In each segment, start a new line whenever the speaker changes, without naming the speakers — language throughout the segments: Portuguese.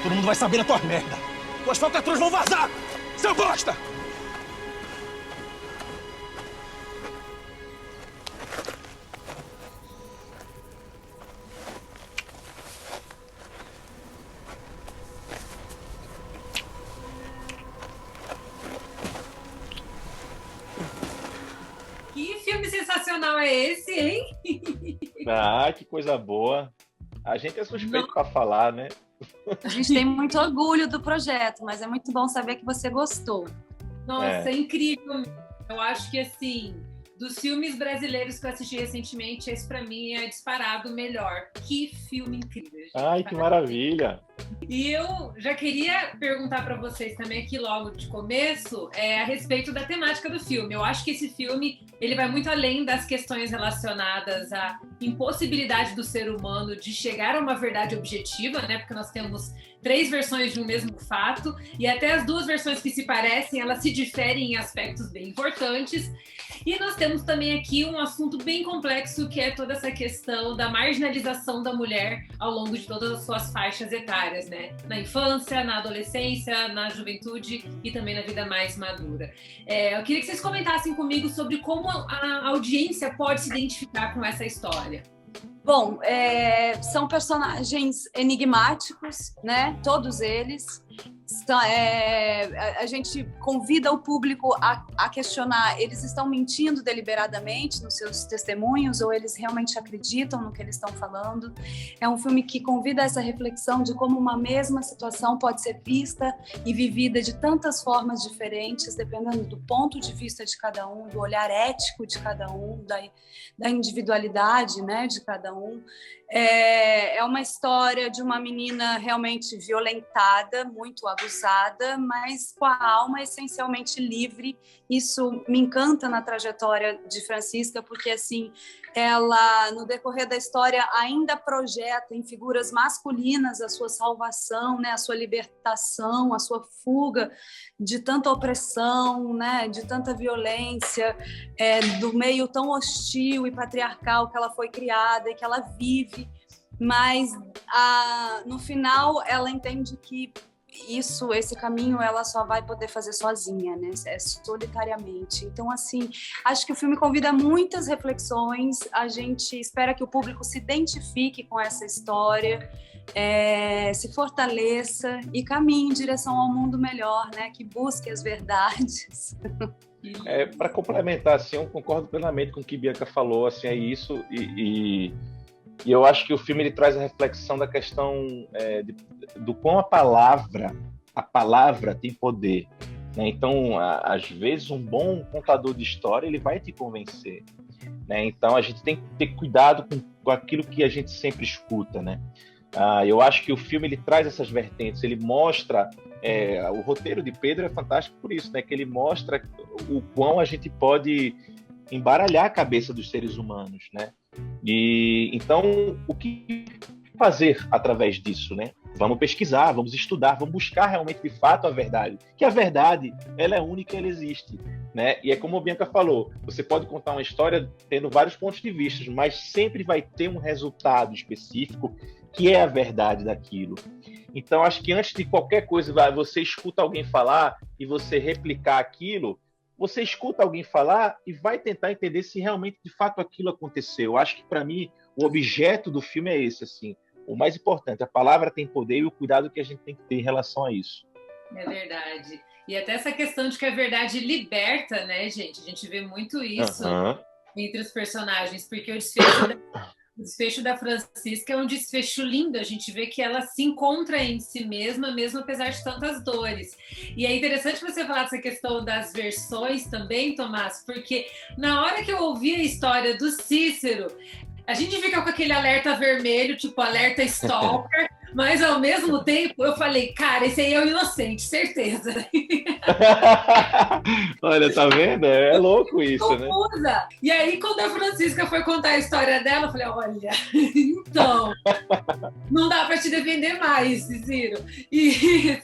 Todo mundo vai saber a tua merda. Tuas falcatruas vão vazar! Seu bosta!
Que filme sensacional é esse, hein?
Ah, que coisa boa. A gente é suspeito para falar, né?
A gente tem muito orgulho do projeto, mas é muito bom saber que você gostou.
Nossa, é incrível. Eu acho que, assim, dos filmes brasileiros que eu assisti recentemente, esse pra mim é disparado o melhor. Que filme incrível, gente.
Ai, que maravilha.
E eu já queria perguntar para vocês também aqui logo de começo a respeito da temática do filme. Eu acho que esse filme ele vai muito além das questões relacionadas à impossibilidade do ser humano de chegar a uma verdade objetiva, né? Porque nós temos 3 versões de um mesmo fato e até as 2 versões que se parecem, elas se diferem em aspectos bem importantes. E nós temos também aqui um assunto bem complexo que é toda essa questão da marginalização da mulher ao longo de todas as suas faixas etárias, né? Na infância, na adolescência, na juventude e também na vida mais madura. Eu queria que vocês comentassem comigo sobre como a audiência pode se identificar com essa história.
Bom, são personagens enigmáticos, né? Todos eles. A gente convida o público a questionar, eles estão mentindo deliberadamente nos seus testemunhos ou eles realmente acreditam no que eles estão falando? É um filme que convida essa reflexão de como uma mesma situação pode ser vista e vivida de tantas formas diferentes, dependendo do ponto de vista de cada um, do olhar ético de cada um, da individualidade, né, de cada um. É uma história de uma menina realmente violentada, muito abusada, mas com a alma essencialmente livre. Isso me encanta na trajetória de Francisca, porque assim, ela, no decorrer da história, ainda projeta em figuras masculinas a sua salvação, né, a sua libertação, a sua fuga de tanta opressão, né, de tanta violência, do meio tão hostil e patriarcal que ela foi criada e que ela vive, mas no final ela entende que esse caminho ela só vai poder fazer sozinha, né? Solitariamente. Então, assim, acho que o filme convida muitas reflexões, a gente espera que o público se identifique com essa história, se fortaleça e caminhe em direção ao mundo melhor, né? Que busque as verdades.
Para complementar, assim, eu concordo plenamente com o que Bianca falou, assim, é isso, e eu acho que o filme ele traz a reflexão da questão do quão a palavra tem poder, né? Então, às vezes, um bom contador de história ele vai te convencer, né? Então, a gente tem que ter cuidado com aquilo que a gente sempre escuta, né? Eu acho que o filme ele traz essas vertentes, ele mostra... o roteiro de Pedro é fantástico por isso, né? Que ele mostra o quão a gente pode embaralhar a cabeça dos seres humanos, né? E então, o que fazer através disso, né? Vamos pesquisar, vamos estudar, vamos buscar realmente de fato a verdade. Que a verdade, ela é única, ela existe, né? E é como a Bianca falou, você pode contar uma história tendo vários pontos de vista, mas sempre vai ter um resultado específico que é a verdade daquilo. Então, acho que antes de qualquer coisa, você escuta alguém falar e você replicar aquilo, você escuta alguém falar e vai tentar entender se realmente, de fato, aquilo aconteceu. Eu acho que, para mim, o objeto do filme é esse, assim. O mais importante, a palavra tem poder e o cuidado que a gente tem que ter em relação a isso.
É verdade. E até essa questão de que a verdade liberta, né, gente? A gente vê muito isso entre os personagens, porque o desfecho da Francisca é um desfecho lindo, a gente vê que ela se encontra em si mesma, mesmo apesar de tantas dores. E é interessante você falar dessa questão das versões também, Tomás, porque na hora que eu ouvi a história do Cícero, a gente fica com aquele alerta vermelho, tipo alerta stalker, mas ao mesmo tempo eu falei, cara, esse aí é o inocente, certeza.
Olha, tá vendo? É louco isso,
confusa, né? E aí, quando a Francisca foi contar a história dela, eu falei, olha, então, não dá pra te defender mais, Cícero. E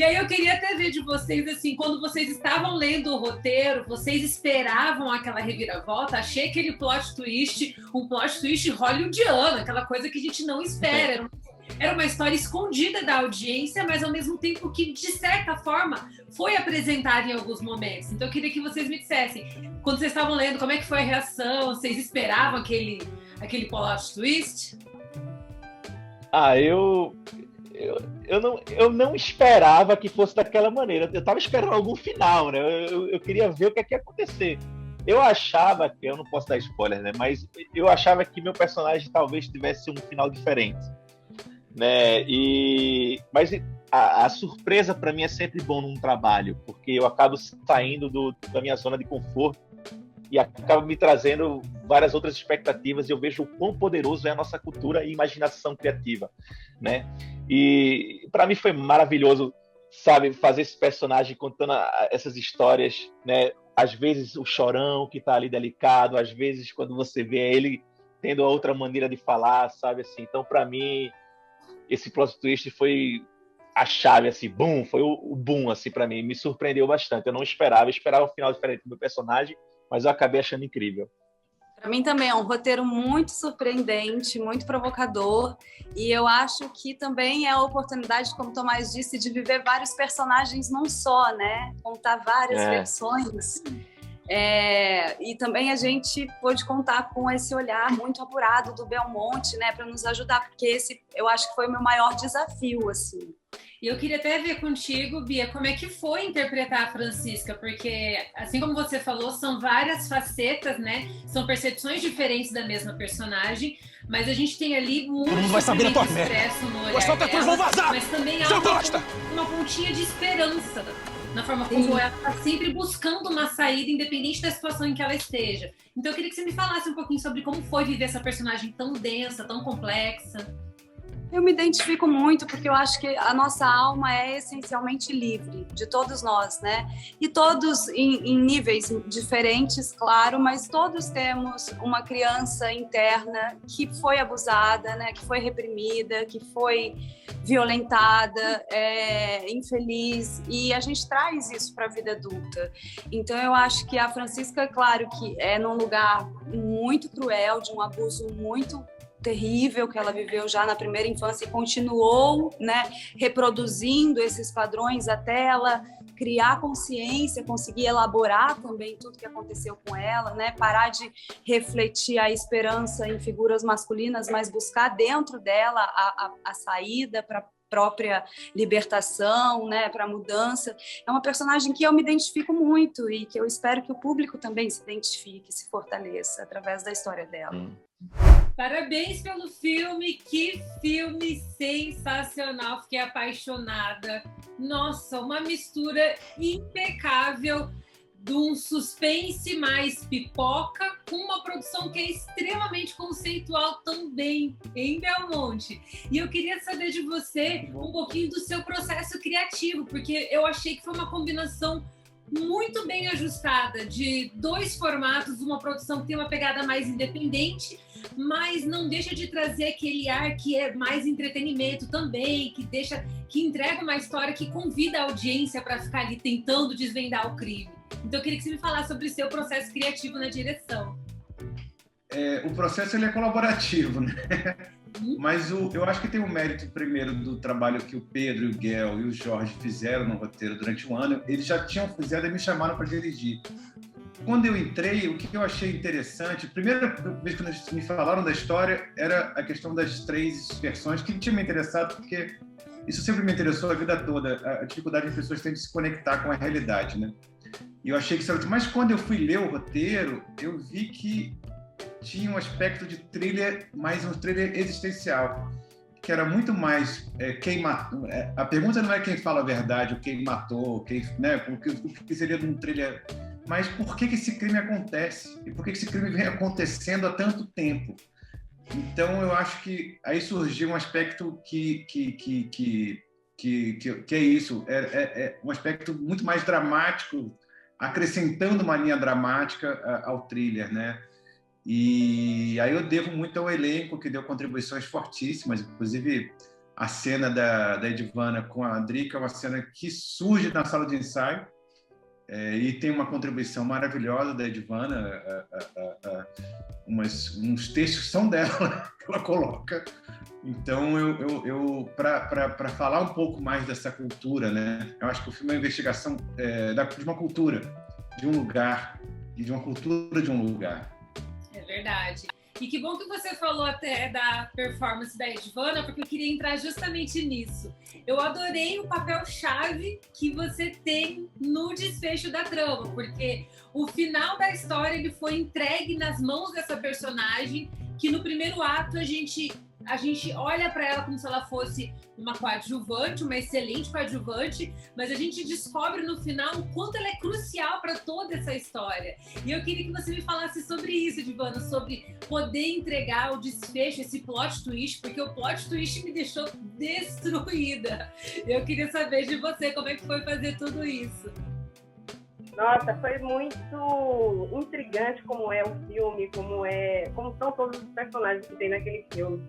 aí eu queria até ver de vocês, assim, quando vocês estavam lendo o roteiro, vocês esperavam aquela reviravolta? Achei aquele plot twist, um plot twist hollywoodiano, aquela coisa que a gente não espera. era uma história escondida da audiência, mas ao mesmo tempo que, de certa forma, foi apresentada em alguns momentos. Então eu queria que vocês me dissessem, quando vocês estavam lendo, como é que foi a reação? Vocês esperavam aquele plot twist?
Eu não esperava que fosse daquela maneira. Eu estava esperando algum final, né? Eu queria ver o que é que ia acontecer. Eu achava que, eu não posso dar spoiler, né? Mas eu achava que meu personagem talvez tivesse um final diferente, né? Mas a surpresa para mim é sempre bom num trabalho, porque eu acabo saindo da minha zona de conforto e acaba me trazendo várias outras expectativas, e eu vejo o quão poderoso é a nossa cultura e imaginação criativa, né? E para mim foi maravilhoso, sabe, fazer esse personagem contando essas histórias, né? Às vezes o chorão que tá ali delicado, às vezes quando você vê ele tendo outra maneira de falar, sabe, assim. Então, para mim, esse plot twist foi a chave, assim, boom, foi o boom, assim, para mim. Me surpreendeu bastante. Eu esperava um final diferente do meu personagem, mas eu acabei achando incrível.
Para mim também é um roteiro muito surpreendente, muito provocador, e eu acho que também é a oportunidade, como o Tomás disse, de viver vários personagens num só, né? Contar várias versões. E também a gente pôde contar com esse olhar muito apurado do Belmonte, né, para nos ajudar, porque esse eu acho que foi o meu maior desafio, assim.
E eu queria até ver contigo, Bia, como é que foi interpretar a Francisca, porque, assim como você falou, são várias facetas, né? São percepções diferentes da mesma personagem, mas a gente tem ali muito expresso no olhar dela, mas também há uma pontinha de esperança na forma como ela está sempre buscando uma saída, independente da situação em que ela esteja. Então eu queria que você me falasse um pouquinho sobre como foi viver essa personagem tão densa, tão complexa.
Eu me identifico muito, porque eu acho que a nossa alma é essencialmente livre, de todos nós, né? E todos em níveis diferentes, claro, mas todos temos uma criança interna que foi abusada, né? Que foi reprimida, que foi violentada, infeliz, e a gente traz isso para a vida adulta. Então eu acho que a Francisca, claro que é num lugar muito cruel, de um abuso muito terrível que ela viveu já na primeira infância e continuou, né, reproduzindo esses padrões até ela criar consciência, conseguir elaborar também tudo que aconteceu com ela, né, parar de refletir a esperança em figuras masculinas, mas buscar dentro dela a saída para própria libertação, né, para mudança. É uma personagem que eu me identifico muito e que eu espero que o público também se identifique, se fortaleça através da história dela.
Parabéns pelo filme, que filme sensacional, fiquei apaixonada. Nossa, uma mistura impecável de um suspense mais pipoca com uma produção que é extremamente conceitual também, em Belmonte. E eu queria saber de você um pouquinho do seu processo criativo, porque eu achei que foi uma combinação muito bem ajustada de dois formatos, uma produção que tem uma pegada mais independente, mas não deixa de trazer aquele ar que é mais entretenimento também, que entrega uma história que convida a audiência para ficar ali tentando desvendar o crime. Então eu queria que você me falasse sobre o seu processo criativo na direção.
O processo ele é colaborativo, né? Mas eu acho que tem um mérito primeiro do trabalho que o Pedro, o Guel e o Jorge fizeram no roteiro durante um ano. Eles já tinham fizeram e me chamaram para dirigir. Quando eu entrei, o que eu achei interessante, a primeira vez que eles me falaram da história era a questão das 3 versões, que tinha me interessado, porque isso sempre me interessou a vida toda, a dificuldade de pessoas terem de se conectar com a realidade, né? E eu achei que isso era... Mas quando eu fui ler o roteiro, eu vi que tinha um aspecto de thriller, mais um thriller existencial, que era muito mais quem matou. A pergunta não é quem fala a verdade, ou quem matou, quem, né, o que seria de um thriller, mas por que esse crime acontece e por que esse crime vem acontecendo há tanto tempo. Então eu acho que aí surgiu um aspecto que é isso, é um aspecto muito mais dramático, acrescentando uma linha dramática ao thriller, né? E aí eu devo muito ao elenco, que deu contribuições fortíssimas, inclusive a cena da Edivana com a Drica é uma cena que surge na sala de ensaio. E tem uma contribuição maravilhosa da Edvana, uns textos são dela que ela coloca. Então, para falar um pouco mais dessa cultura, né? Eu acho que o filme é uma investigação de uma cultura, de um lugar, e de uma cultura de um lugar.
É verdade. E que bom que você falou até da performance da Edvana, porque eu queria entrar justamente nisso. Eu adorei o papel-chave que você tem no desfecho da trama, porque o final da história ele foi entregue nas mãos dessa personagem, que no primeiro ato a gente olha para ela como se ela fosse uma coadjuvante, uma excelente coadjuvante, mas a gente descobre no final o quanto ela é crucial para toda essa história. E eu queria que você me falasse sobre isso, Edvana, sobre poder entregar o desfecho, esse plot twist, porque o plot twist me deixou destruída. Eu queria saber de você como é que foi fazer tudo isso.
Nossa, foi muito intrigante como é o filme, como são todos os personagens que tem naquele filme.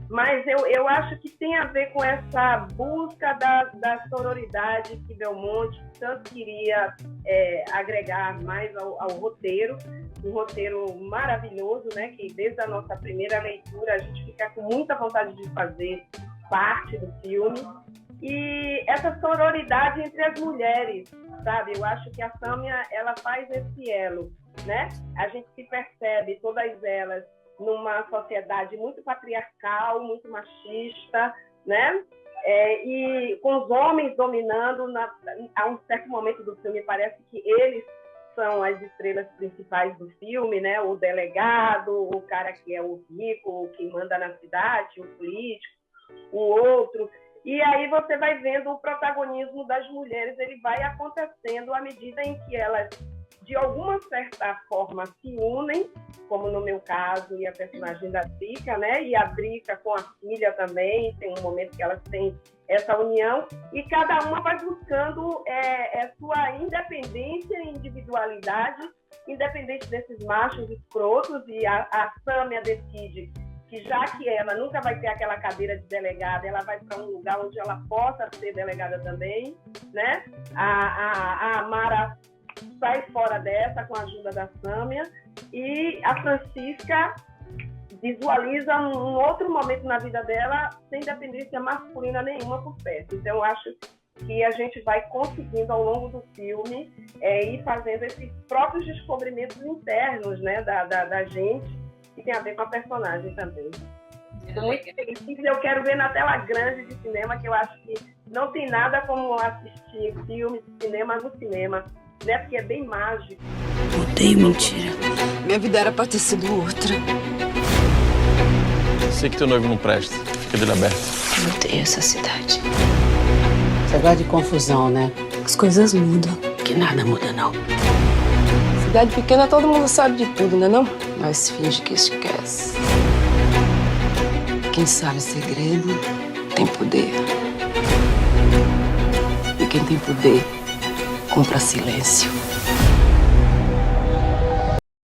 Mas eu acho que tem a ver com essa busca da sororidade que Belmonte tanto queria agregar mais ao roteiro. Um roteiro maravilhoso, né? Que desde a nossa primeira leitura a gente fica com muita vontade de fazer parte do filme. E essa sororidade entre as mulheres, sabe? Eu acho que a Sâmia, ela faz esse elo, né? A gente se percebe, todas elas, numa sociedade muito patriarcal, muito machista, né? E com os homens dominando, a um certo momento do filme, parece que eles são as estrelas principais do filme, né? O delegado, o cara que é o rico, o que manda na cidade, o político, o outro. E aí você vai vendo o protagonismo das mulheres, ele vai acontecendo à medida em que elas, de alguma certa forma, se unem, como no meu caso, e a personagem da Drica, né? E a Drica com a filha também, tem um momento que elas têm essa união, e cada uma vai buscando sua independência e individualidade, independente desses machos escrotos, e a Sâmia decide que já que ela nunca vai ter aquela cadeira de delegada, ela vai para um lugar onde ela possa ser delegada também, né? A Amara sai fora dessa com a ajuda da Sâmia, e a Francisca visualiza um outro momento na vida dela sem dependência masculina nenhuma por perto. Então, eu acho que a gente vai conseguindo, ao longo do filme, ir fazendo esses próprios descobrimentos internos, né, da gente, que tem a ver com a personagem também. Estou muito feliz. Eu quero ver na tela grande de cinema, que eu acho que não tem nada como assistir filmes de cinema no cinema, né? Porque é bem mágico.
Odeio mentira. Minha vida era pra ter sido outra.
Sei que teu noivo não presta. Fica dele aberto.
Eu odeio essa cidade.
Você gosta de confusão, né?
As coisas mudam. Que nada muda, não.
Cidade pequena, todo mundo sabe de tudo, né, não? Mas finge que esquece.
Quem sabe segredo tem poder. E quem tem poder compra silêncio.